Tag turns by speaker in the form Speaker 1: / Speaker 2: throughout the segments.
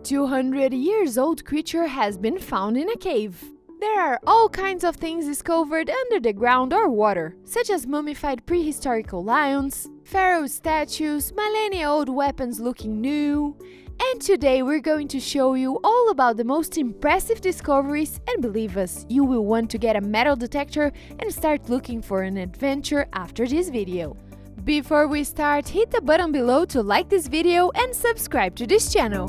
Speaker 1: 200 years old creature has been found in a cave. There are all kinds of things discovered under the ground or water, such as mummified prehistorical lions, pharaoh statues, millennia-old weapons looking new. And today we're going to show you all about the most impressive discoveries, and believe us, you will want to get a metal detector and start looking for an adventure after this video. Before we start, hit the button below to like this video and subscribe to this channel.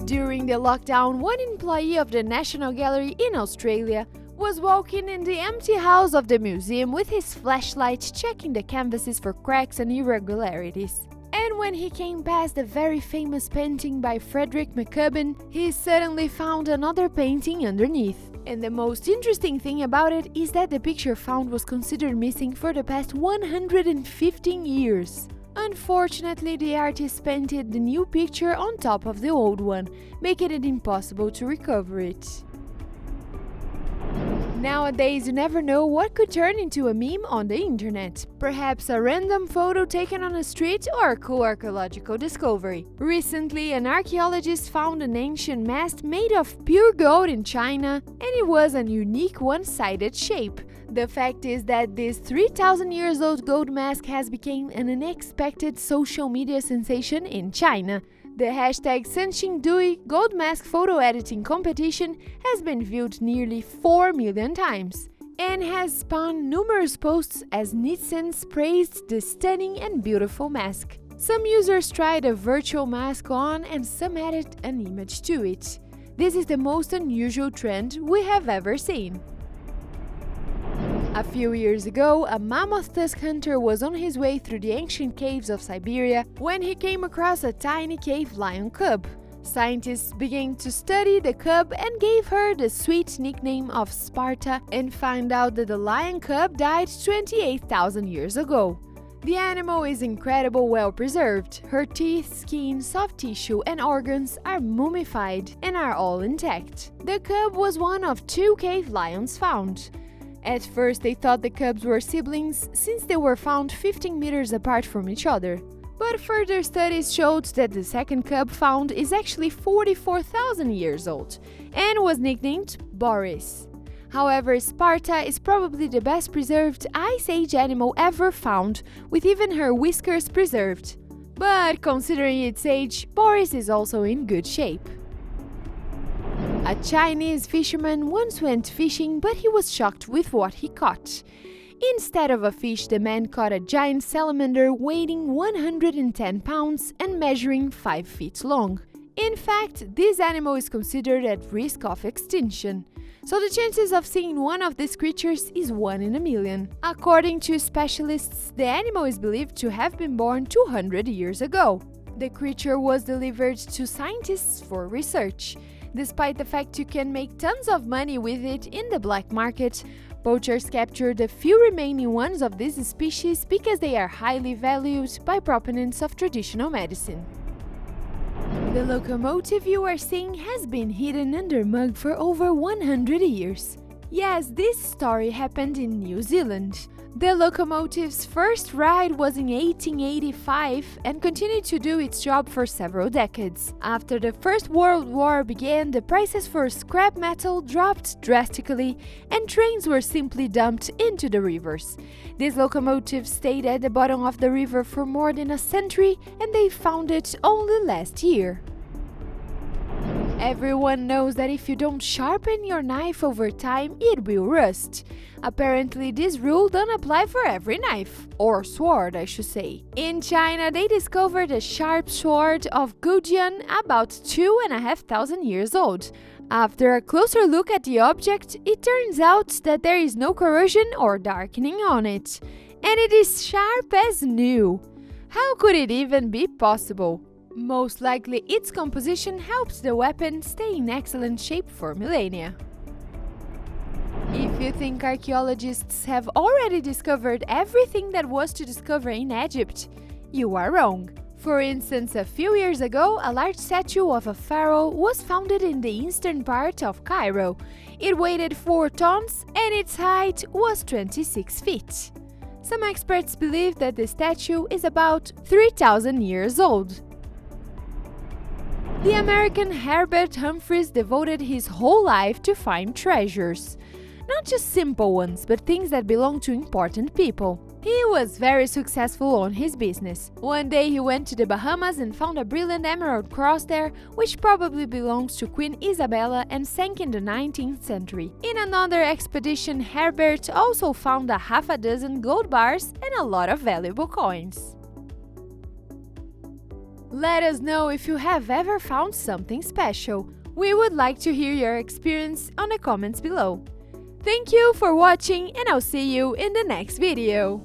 Speaker 1: During the lockdown, one employee of the National Gallery in Australia was walking in the empty house of the museum with his flashlight checking the canvases for cracks and irregularities. And when he came past the very famous painting by Frederick McCubbin, he suddenly found another painting underneath. And the most interesting thing about it is that the picture found was considered missing for the past 115 years. Unfortunately, the artist painted the new picture on top of the old one, making it impossible to recover it. Nowadays, you never know what could turn into a meme on the internet. Perhaps a random photo taken on a street or a cool archaeological discovery. Recently, an archaeologist found an ancient mask made of pure gold in China, and it was a unique one-sided shape. The fact is that this 3,000 years old gold mask has become an unexpected social media sensation in China. The hashtag #Sanxingdui Gold Mask Photo Editing Competition has been viewed nearly 4 million times and has spawned numerous posts as netizens praised the stunning and beautiful mask. Some users tried a virtual mask on and some added an image to it. This is the most unusual trend we have ever seen. A few years ago, a mammoth tusk hunter was on his way through the ancient caves of Siberia when he came across a tiny cave lion cub. Scientists began to study the cub and gave her the sweet nickname of Sparta and found out that the lion cub died 28,000 years ago. The animal is incredibly well preserved. Her teeth, skin, soft tissue and organs are mummified and are all intact. The cub was one of 2 cave lions found. At first they thought the cubs were siblings since they were found 15 meters apart from each other. But further studies showed that the second cub found is actually 44,000 years old and was nicknamed Boris. However, Sparta is probably the best preserved Ice Age animal ever found, with even her whiskers preserved. But considering its age, Boris is also in good shape. A Chinese fisherman once went fishing, but he was shocked with what he caught. Instead of a fish, the man caught a giant salamander weighing 110 pounds and measuring 5 feet long. In fact, this animal is considered at risk of extinction, so the chances of seeing one of these creatures is 1 in a million. According to specialists, the animal is believed to have been born 200 years ago. The creature was delivered to scientists for research. Despite the fact you can make tons of money with it in the black market, poachers capture the few remaining ones of this species because they are highly valued by proponents of traditional medicine. The locomotive you are seeing has been hidden under mud for over 100 years. Yes, this story happened in New Zealand. The locomotive's first ride was in 1885 and continued to do its job for several decades. After the First World War began, the prices for scrap metal dropped drastically and trains were simply dumped into the rivers. This locomotive stayed at the bottom of the river for more than a century and they found it only last year. Everyone knows that if you don't sharpen your knife over time, it will rust. Apparently, this rule doesn't apply for every knife, or sword I should say. In China, they discovered a sharp sword of Gudian about 2,500 years old. After a closer look at the object, it turns out that there is no corrosion or darkening on it, and it is sharp as new. How could it even be possible? Most likely, its composition helps the weapon stay in excellent shape for millennia. If you think archaeologists have already discovered everything that was to discover in Egypt, you are wrong. For instance, a few years ago, a large statue of a pharaoh was found in the eastern part of Cairo. It weighed 4 tons and its height was 26 feet. Some experts believe that the statue is about 3,000 years old. The American Herbert Humphreys devoted his whole life to find treasures. Not just simple ones, but things that belong to important people. He was very successful on his business. One day he went to the Bahamas and found a brilliant emerald cross there, which probably belongs to Queen Isabella and sank in the 19th century. In another expedition, Herbert also found a half a dozen gold bars and a lot of valuable coins. Let us know if you have ever found something special. We would like to hear your experience on the comments below. Thank you for watching, and I'll see you in the next video.